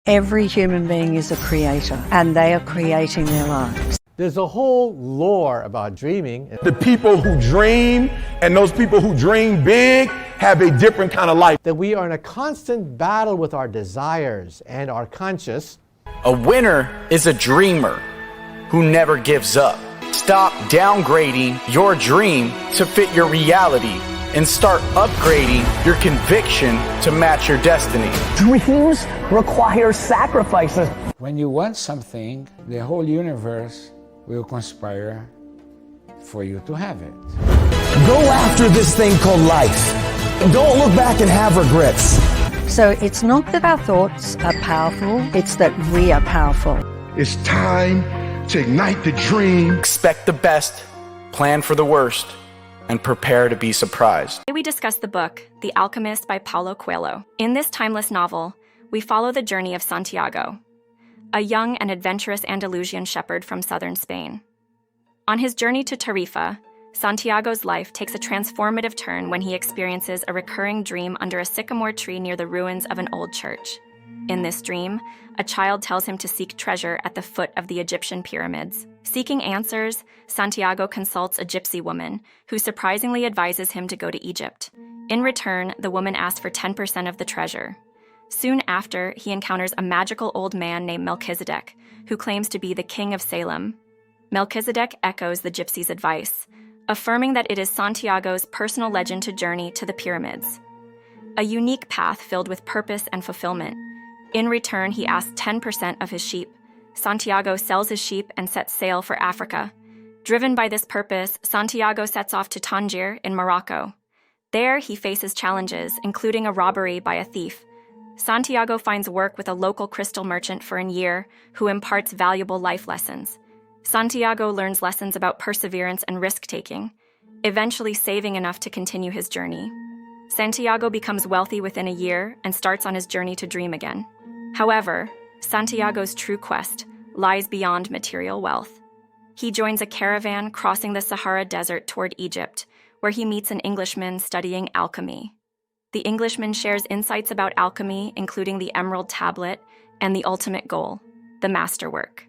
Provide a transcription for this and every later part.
Every human being is a creator, and they are creating their lives. There's a whole lore about dreaming. The people who dream and those people who dream big have a different kind of life. That we are in a constant battle with our desires and our conscious. A winner is a dreamer who never gives up. Stop downgrading your dream to fit your reality and start upgrading your conviction to match your destiny. Dreams require sacrifices. When you want something, the whole universe will conspire for you to have it. Go after this thing called life. Don't look back and have regrets. So it's not that our thoughts are powerful, it's that we are powerful. It's time to ignite the dream. Expect the best, plan for the worst, and prepare to be surprised. Today we discuss the book, The Alchemist by Paulo Coelho. In this timeless novel, we follow the journey of Santiago, a young and adventurous Andalusian shepherd from southern Spain. On his journey to Tarifa, Santiago's life takes a transformative turn when he experiences a recurring dream under a sycamore tree near the ruins of an old church. In this dream, a child tells him to seek treasure at the foot of the Egyptian pyramids. Seeking answers, Santiago consults a gypsy woman, who surprisingly advises him to go to Egypt. In return, the woman asks for 10% of the treasure. Soon after, he encounters a magical old man named Melchizedek, who claims to be the king of Salem. Melchizedek echoes the gypsy's advice, affirming that it is Santiago's personal legend to journey to the pyramids, a unique path filled with purpose and fulfillment. In return, he asks 10% of his sheep. Santiago sells his sheep and sets sail for Africa. Driven by this purpose, Santiago sets off to Tangier in Morocco. There, he faces challenges, including a robbery by a thief. Santiago finds work with a local crystal merchant for a year, who imparts valuable life lessons. Santiago learns lessons about perseverance and risk-taking, eventually saving enough to continue his journey. Santiago becomes wealthy within a year and starts on his journey to dream again. However, Santiago's true quest lies beyond material wealth. He joins a caravan crossing the Sahara Desert toward Egypt, where he meets an Englishman studying alchemy. The Englishman shares insights about alchemy, including the Emerald Tablet and the ultimate goal, the masterwork.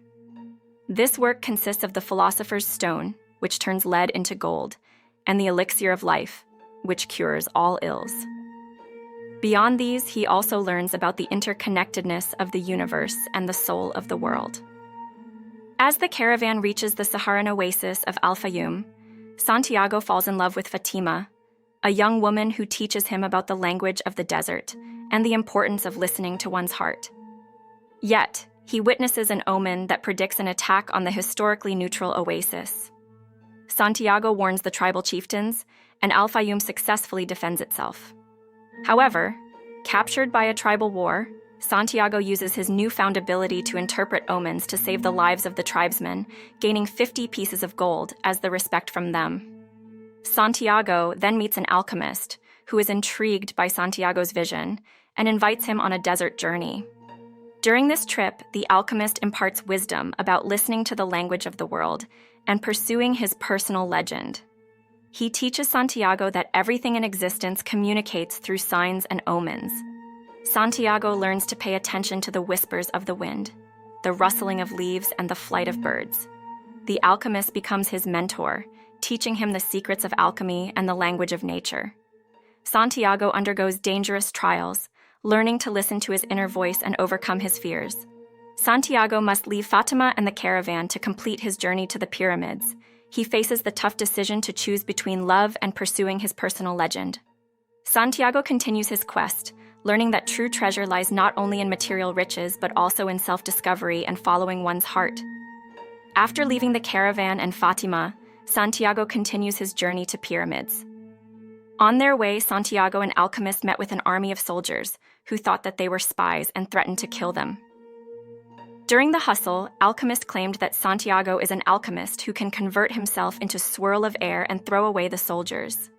This work consists of the Philosopher's Stone, which turns lead into gold, and the Elixir of Life, which cures all ills. Beyond these, he also learns about the interconnectedness of the universe and the soul of the world. As the caravan reaches the Saharan oasis of Al Fayoum, Santiago falls in love with Fatima, a young woman who teaches him about the language of the desert and the importance of listening to one's heart. Yet, he witnesses an omen that predicts an attack on the historically neutral oasis. Santiago warns the tribal chieftains, and Al Fayoum successfully defends itself. However, captured by a tribal war, Santiago uses his newfound ability to interpret omens to save the lives of the tribesmen, gaining 50 pieces of gold as the respect from them. Santiago then meets an alchemist, who is intrigued by Santiago's vision and invites him on a desert journey. During this trip, the alchemist imparts wisdom about listening to the language of the world and pursuing his personal legend. He teaches Santiago that everything in existence communicates through signs and omens. Santiago learns to pay attention to the whispers of the wind, the rustling of leaves, and the flight of birds. The alchemist becomes his mentor, teaching him the secrets of alchemy and the language of nature. Santiago undergoes dangerous trials, learning to listen to his inner voice and overcome his fears. Santiago must leave Fatima and the caravan to complete his journey to the pyramids. He faces the tough decision to choose between love and pursuing his personal legend. Santiago continues his quest, learning that true treasure lies not only in material riches but also in self-discovery and following one's heart. After leaving the caravan and Fatima, Santiago continues his journey to pyramids. On their way, Santiago and Alchemist met with an army of soldiers who thought that they were spies and threatened to kill them. During the hustle, Alchemist claimed that Santiago is an alchemist who can convert himself into swirl of air and throw away the soldiers.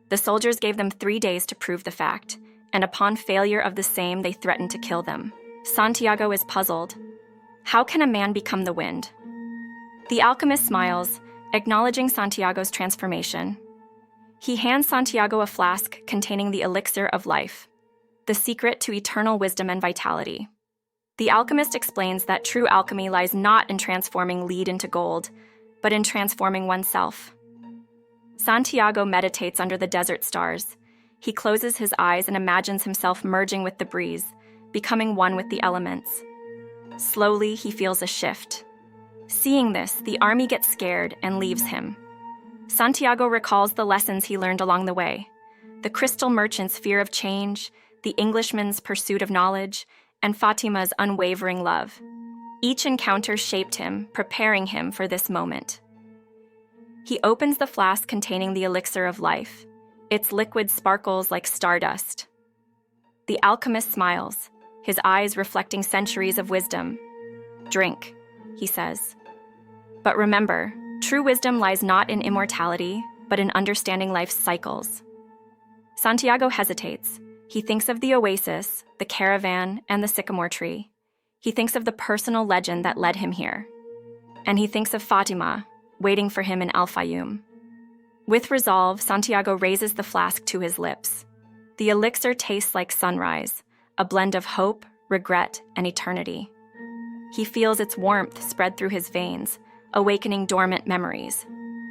The soldiers gave them 3 days to prove the fact, and upon failure of the same, they threatened to kill them. Santiago is puzzled. How can a man become the wind? The alchemist smiles, acknowledging Santiago's transformation. He hands Santiago a flask containing the elixir of life, the secret to eternal wisdom and vitality. The alchemist explains that true alchemy lies not in transforming lead into gold, but in transforming oneself. Santiago meditates under the desert stars. He closes his eyes and imagines himself merging with the breeze, becoming one with the elements. Slowly, he feels a shift. Seeing this, the army gets scared and leaves him. Santiago recalls the lessons he learned along the way: the crystal merchant's fear of change, the Englishman's pursuit of knowledge, and Fatima's unwavering love. Each encounter shaped him, preparing him for this moment. He opens the flask containing the elixir of life. Its liquid sparkles like stardust. The alchemist smiles, his eyes reflecting centuries of wisdom. "Drink," he says. But remember, true wisdom lies not in immortality, but in understanding life's cycles. Santiago hesitates. He thinks of the oasis, the caravan, and the sycamore tree. He thinks of the personal legend that led him here. And he thinks of Fatima, waiting for him in Al-Fayoum. With resolve, Santiago raises the flask to his lips. The elixir tastes like sunrise, a blend of hope, regret, and eternity. He feels its warmth spread through his veins, awakening dormant memories.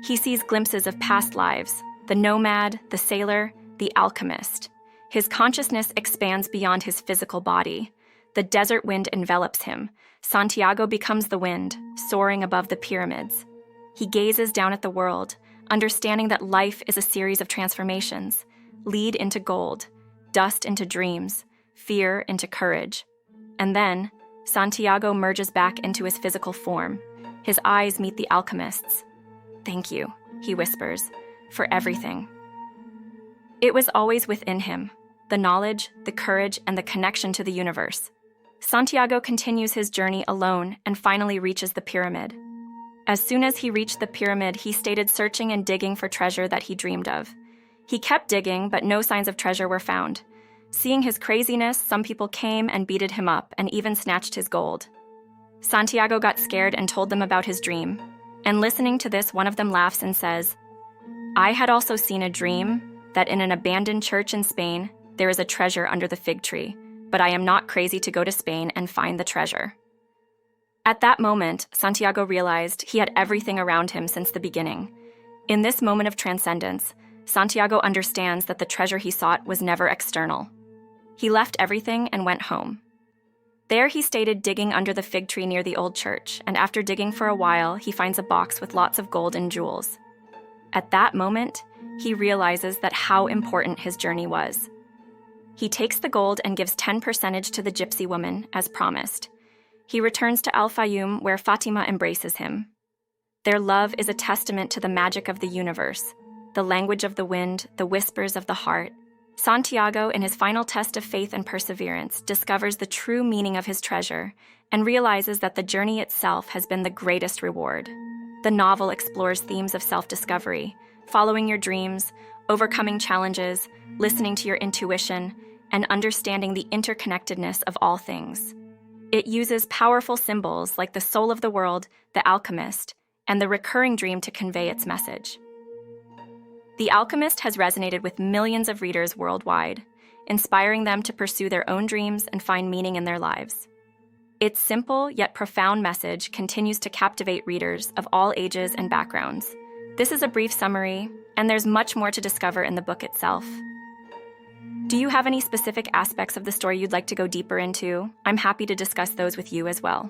He sees glimpses of past lives: the nomad, the sailor, the alchemist. His consciousness expands beyond his physical body. The desert wind envelops him. Santiago becomes the wind, soaring above the pyramids. He gazes down at the world, understanding that life is a series of transformations: lead into gold, dust into dreams, fear into courage. And then, Santiago merges back into his physical form. His eyes meet the alchemist's. "Thank you," he whispers, "for everything." It was always within him: the knowledge, the courage, and the connection to the universe. Santiago continues his journey alone and finally reaches the pyramid. As soon as he reached the pyramid, he started searching and digging for treasure that he dreamed of. He kept digging, but no signs of treasure were found. Seeing his craziness, some people came and beated him up and even snatched his gold. Santiago got scared and told them about his dream. And listening to this, one of them laughs and says, "I had also seen a dream that in an abandoned church in Spain, there is a treasure under the fig tree, but I am not crazy to go to Spain and find the treasure." At that moment, Santiago realized he had everything around him since the beginning. In this moment of transcendence, Santiago understands that the treasure he sought was never external. He left everything and went home. There he stayed digging under the fig tree near the old church, and after digging for a while, he finds a box with lots of gold and jewels. At that moment, he realizes that how important his journey was. He takes the gold and gives 10% to the gypsy woman, as promised. He returns to Al-Fayoum, where Fatima embraces him. Their love is a testament to the magic of the universe, the language of the wind, the whispers of the heart. Santiago, in his final test of faith and perseverance, discovers the true meaning of his treasure and realizes that the journey itself has been the greatest reward. The novel explores themes of self-discovery, following your dreams, overcoming challenges, listening to your intuition, and understanding the interconnectedness of all things. It uses powerful symbols like the soul of the world, the alchemist, and the recurring dream to convey its message. The Alchemist has resonated with millions of readers worldwide, inspiring them to pursue their own dreams and find meaning in their lives. Its simple yet profound message continues to captivate readers of all ages and backgrounds. This is a brief summary, and there's much more to discover in the book itself. Do you have any specific aspects of the story you'd like to go deeper into? I'm happy to discuss those with you as well.